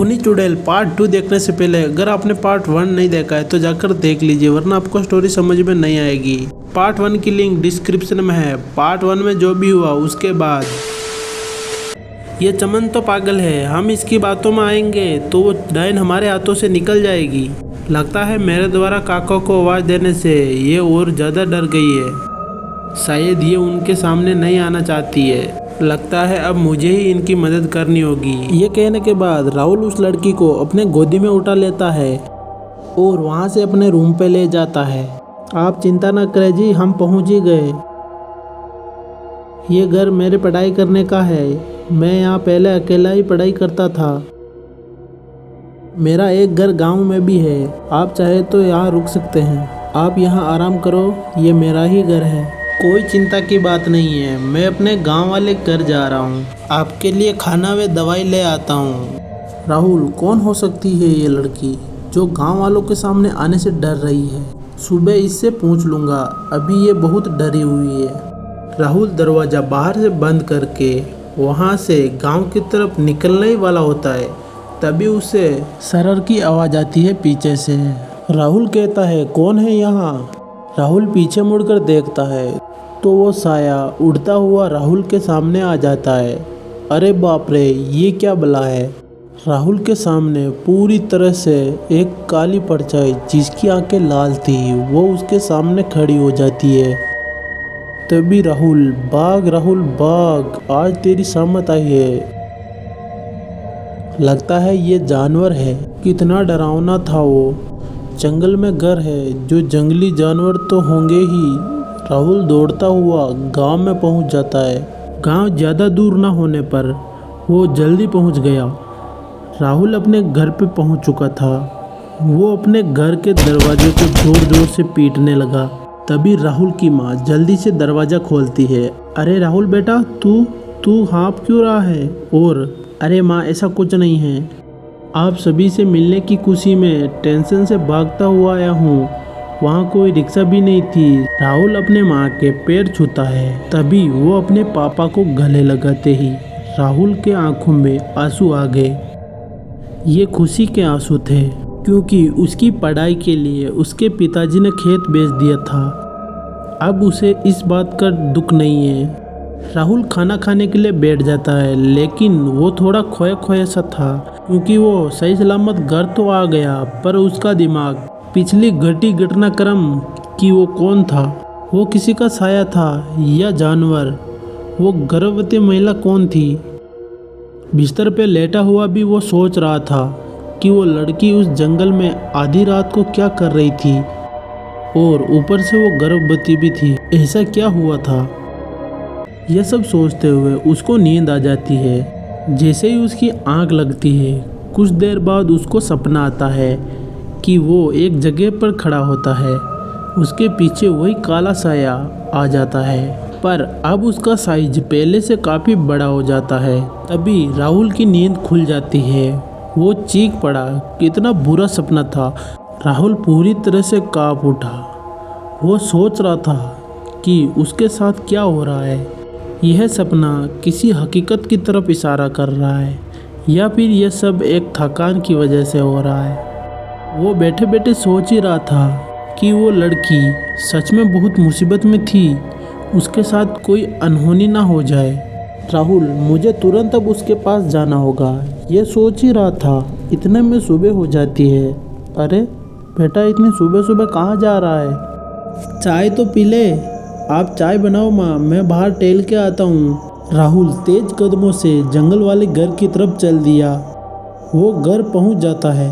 खूनी चुड़ैल पार्ट 2 देखने से पहले अगर आपने पार्ट 1 नहीं देखा है तो जाकर देख लीजिए, वरना आपको स्टोरी समझ में नहीं आएगी। पार्ट 1 की लिंक डिस्क्रिप्शन में है। पार्ट 1 में जो भी हुआ उसके बाद ये चमन तो पागल है, हम इसकी बातों में आएंगे तो वो डायन हमारे हाथों से निकल जाएगी। लगता है मेरे द्वारा काका को आवाज़ देने से ये और ज़्यादा डर गई है। शायद ये उनके सामने नहीं आना चाहती है। लगता है अब मुझे ही इनकी मदद करनी होगी। ये कहने के बाद राहुल उस लड़की को अपने गोदी में उठा लेता है और वहाँ से अपने रूम पे ले जाता है। आप चिंता न करें जी, हम पहुँच ही गए। ये घर मेरे पढ़ाई करने का है। मैं यहाँ पहले अकेला ही पढ़ाई करता था। मेरा एक घर गांव में भी है। आप चाहे तो यहाँ रुक सकते हैं। आप यहाँ आराम करो, ये मेरा ही घर है। कोई चिंता की बात नहीं है, मैं अपने गांव वाले घर जा रहा हूँ। आपके लिए खाना व दवाई ले आता हूँ। राहुल, कौन हो सकती है ये लड़की जो गांव वालों के सामने आने से डर रही है? सुबह इससे पूछ लूँगा, अभी ये बहुत डरी हुई है। राहुल दरवाज़ा बाहर से बंद करके वहाँ से गांव की तरफ निकलने ही वाला होता है, तभी उसे सरर की आवाज़ आती है पीछे से। राहुल कहता है, कौन है यहाँ? राहुल पीछे मुड़कर देखता है तो वो साया उड़ता हुआ राहुल के सामने आ जाता है। अरे बाप रे, ये क्या बला है? राहुल के सामने पूरी तरह से एक काली परछाई जिसकी आंखें लाल थी वो उसके सामने खड़ी हो जाती है। तभी राहुल भाग, आज तेरी सामत आई है। लगता है ये जानवर है। कितना डरावना था वो। जंगल में घर है, जो जंगली जानवर तो होंगे ही। राहुल दौड़ता हुआ गांव में पहुंच जाता है। गांव ज़्यादा दूर ना होने पर वो जल्दी पहुंच गया। राहुल अपने घर पे पहुंच चुका था। वो अपने घर के दरवाजे को जोर जोर से पीटने लगा। तभी राहुल की माँ जल्दी से दरवाज़ा खोलती है। अरे राहुल बेटा, तू हाँफ क्यों रहा है? और अरे माँ, ऐसा कुछ नहीं है। आप सभी से मिलने की खुशी में टेंशन से भागता हुआ आया हूँ। वहाँ कोई रिक्शा भी नहीं थी। राहुल अपने माँ के पैर छूता है। तभी वो अपने पापा को गले लगाते ही राहुल के आंखों में आंसू आ गए। ये खुशी के आंसू थे, क्योंकि उसकी पढ़ाई के लिए उसके पिताजी ने खेत बेच दिया था। अब उसे इस बात का दुख नहीं है। राहुल खाना खाने के लिए बैठ जाता है, लेकिन वो थोड़ा खोया खोया सा था, क्योंकि वो सही सलामत घर तो आ गया, पर उसका दिमाग पिछली घटी घटनाक्रम कि वो कौन था, वो किसी का साया था या जानवर, वो गर्भवती महिला कौन थी। बिस्तर पे लेटा हुआ भी वो सोच रहा था कि वो लड़की उस जंगल में आधी रात को क्या कर रही थी, और ऊपर से वो गर्भवती भी थी। ऐसा क्या हुआ था? यह सब सोचते हुए उसको नींद आ जाती है। जैसे ही उसकी आंख लगती है, कुछ देर बाद उसको सपना आता है कि वो एक जगह पर खड़ा होता है। उसके पीछे वही काला साया आ जाता है, पर अब उसका साइज पहले से काफ़ी बड़ा हो जाता है। तभी राहुल की नींद खुल जाती है। वो चीख पड़ा, कितना बुरा सपना था। राहुल पूरी तरह से काँप उठा। वो सोच रहा था कि उसके साथ क्या हो रहा है। यह सपना किसी हकीकत की तरफ इशारा कर रहा है, या फिर यह सब एक थकान की वजह से हो रहा है। वो बैठे बैठे सोच ही रहा था कि वो लड़की सच में बहुत मुसीबत में थी। उसके साथ कोई अनहोनी ना हो जाए। राहुल, मुझे तुरंत अब उसके पास जाना होगा, ये सोच ही रहा था। इतने में सुबह हो जाती है। अरे बेटा, इतनी सुबह सुबह कहाँ जा रहा है? चाय तो पी ले। आप चाय बनाओ माँ, मैं बाहर टहल के आता हूँ। राहुल तेज कदमों से जंगल वाले घर की तरफ चल दिया। वो घर पहुँच जाता है।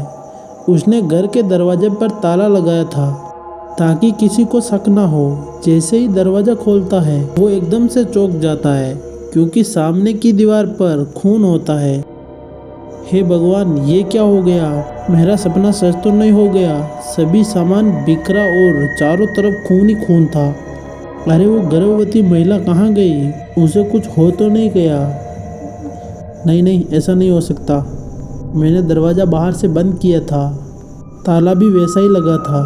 उसने घर के दरवाजे पर ताला लगाया था ताकि किसी को शक ना हो। जैसे ही दरवाज़ा खोलता है, वो एकदम से चौंक जाता है, क्योंकि सामने की दीवार पर खून होता है। हे भगवान, ये क्या हो गया? मेरा सपना सच तो नहीं हो गया? सभी सामान बिखरा और चारों तरफ खून ही खून था। अरे वो गर्भवती महिला कहाँ गई? उसे कुछ हो तो नहीं गया? नहीं, ऐसा नहीं हो सकता। मैंने दरवाज़ा बाहर से बंद किया था, ताला भी वैसा ही लगा था,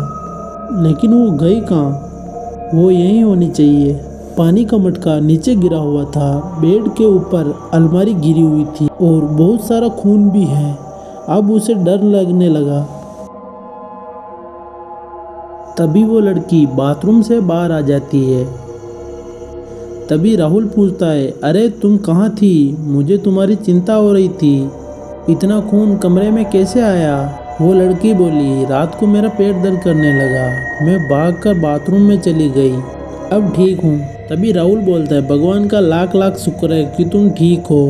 लेकिन वो गई कहाँ? वो यहीं होनी चाहिए। पानी का मटका नीचे गिरा हुआ था। बेड के ऊपर अलमारी गिरी हुई थी और बहुत सारा खून भी है। अब उसे डर लगने लगा। तभी वो लड़की बाथरूम से बाहर आ जाती है। तभी राहुल पूछता है, अरे तुम कहाँ थी? मुझे तुम्हारी चिंता हो रही थी। इतना खून कमरे में कैसे आया? वो लड़की बोली, रात को मेरा पेट दर्द करने लगा, मैं भागकर बाथरूम में चली गई, अब ठीक हूँ। तभी राहुल बोलता है, भगवान का लाख लाख शुक्र है कि तुम ठीक हो।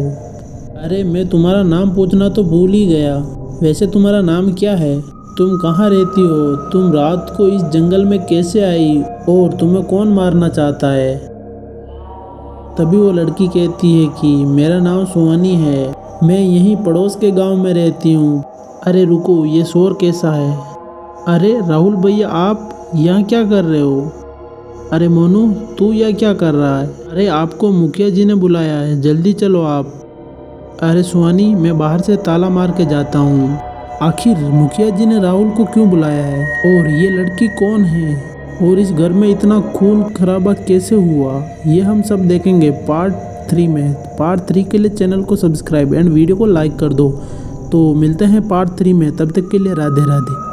अरे मैं तुम्हारा नाम पूछना तो भूल ही गया। वैसे तुम्हारा नाम क्या है? तुम कहाँ रहती हो? तुम रात को इस जंगल में कैसे आई? और तुम्हें कौन मारना चाहता है? तभी वो लड़की कहती है कि मेरा नाम सुहानी है, मैं यहीं पड़ोस के गांव में रहती हूँ। अरे रुको, ये शोर कैसा है? अरे राहुल भैया, आप यहाँ क्या कर रहे हो? अरे मोनू, तू यहाँ क्या कर रहा है? अरे आपको मुखिया जी ने बुलाया है, जल्दी चलो आप। अरे सुहानी, मैं बाहर से ताला मार के जाता हूँ। आखिर मुखिया जी ने राहुल को क्यों बुलाया है? और ये लड़की कौन है? और इस घर में इतना खून खराबा कैसे हुआ? ये हम सब देखेंगे पार्ट 3 में। पार्ट 3 के लिए चैनल को सब्सक्राइब एंड वीडियो को लाइक कर दो। तो मिलते हैं पार्ट 3 में, तब तक के लिए राधे राधे।